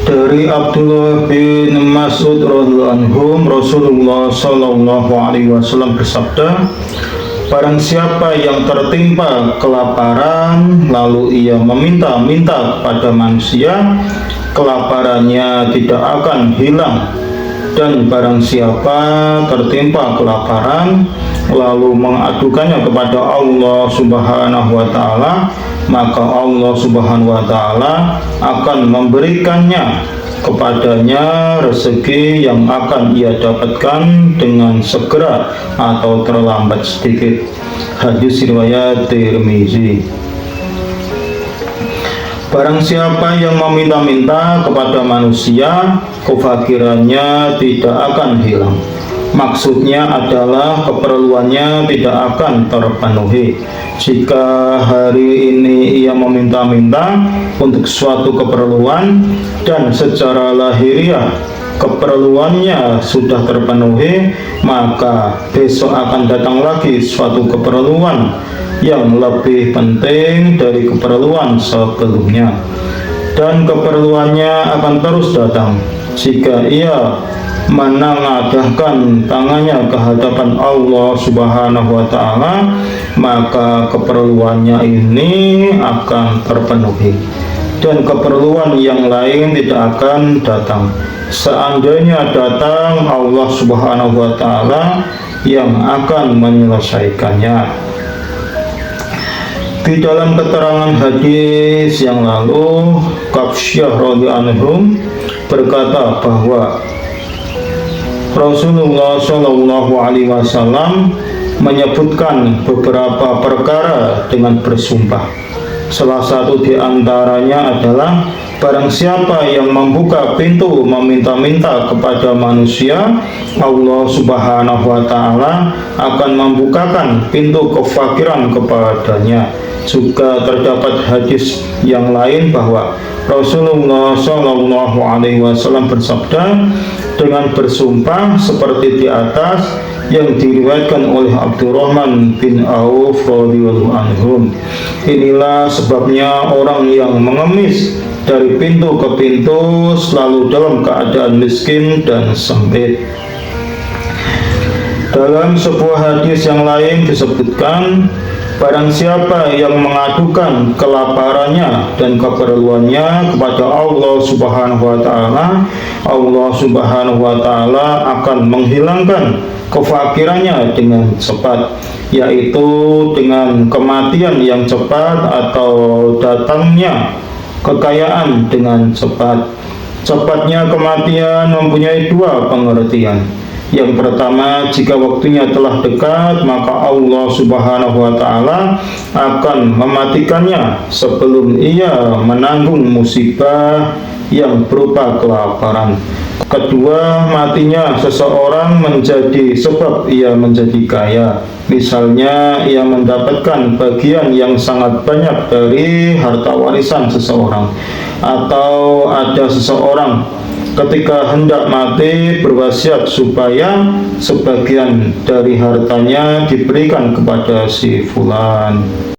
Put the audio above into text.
Dari Abdullah bin Mas'ud radhiyallahu anhu, Rasulullah sallallahu alaihi wasallam bersabda, barang siapa yang tertimpa kelaparan lalu ia meminta-minta kepada manusia, kelaparannya tidak akan hilang. Dan barang siapa tertimpa kelaparan lalu mengadukannya kepada Allah Subhanahu wa taala, maka Allah Subhanahu wa taala akan memberikannya kepadanya rezeki yang akan ia dapatkan dengan segera atau terlambat sedikit. Hadis riwayat Tirmizi. Barang siapa yang meminta-minta kepada manusia, kefakirannya tidak akan hilang. Maksudnya adalah keperluannya tidak akan terpenuhi. Jika hari ini ia meminta-minta untuk suatu keperluan dan secara lahiriah keperluannya sudah terpenuhi, maka besok akan datang lagi suatu keperluan yang lebih penting dari keperluan sebelumnya, dan keperluannya akan terus datang. Jika ia menengadahkan tangannya ke hadapan Allah Subhanahu wa taala, maka keperluannya ini akan terpenuhi dan keperluan yang lain tidak akan datang. Seandainya datang, Allah Subhanahu wa taala yang akan menyelesaikannya. Di dalam keterangan hadis yang lalu, Kafsyah radhiyallahu anhu berkata bahwa Rasulullah Shallallahu alaihi wasallam menyebutkan beberapa perkara dengan bersumpah. Salah satu di antaranya adalah barang siapa yang membuka pintu meminta-minta kepada manusia, Allah Subhanahu wa taala akan membukakan pintu kefakiran kepadanya. Juga terdapat hadis yang lain bahwa Rasulullah Shallallahu alaihi wasallam bersabda dengan bersumpah seperti di atas, yang diriwayatkan oleh Abdurrahman bin Auf radhiyallahu anhu. Inilah sebabnya orang yang mengemis dari pintu ke pintu selalu dalam keadaan miskin dan sempit. Dalam sebuah hadis yang lain disebutkan, barang siapa yang mengadukan kelaparannya dan keperluannya kepada Allah Subhanahu wa taala, Allah Subhanahu wa taala akan menghilangkan kefakirannya dengan cepat, yaitu dengan kematian yang cepat atau datangnya kekayaan dengan cepat. Cepatnya kematian mempunyai dua pengertian. Yang pertama, jika waktunya telah dekat, maka Allah Subhanahu wa taala akan mematikannya sebelum ia menanggung musibah yang berupa kelaparan. Kedua, matinya seseorang menjadi sebab ia menjadi kaya. Misalnya, ia mendapatkan bagian yang sangat banyak dari harta warisan seseorang, atau ada seseorang ketika hendak mati berwasiat supaya sebagian dari hartanya diberikan kepada si fulan.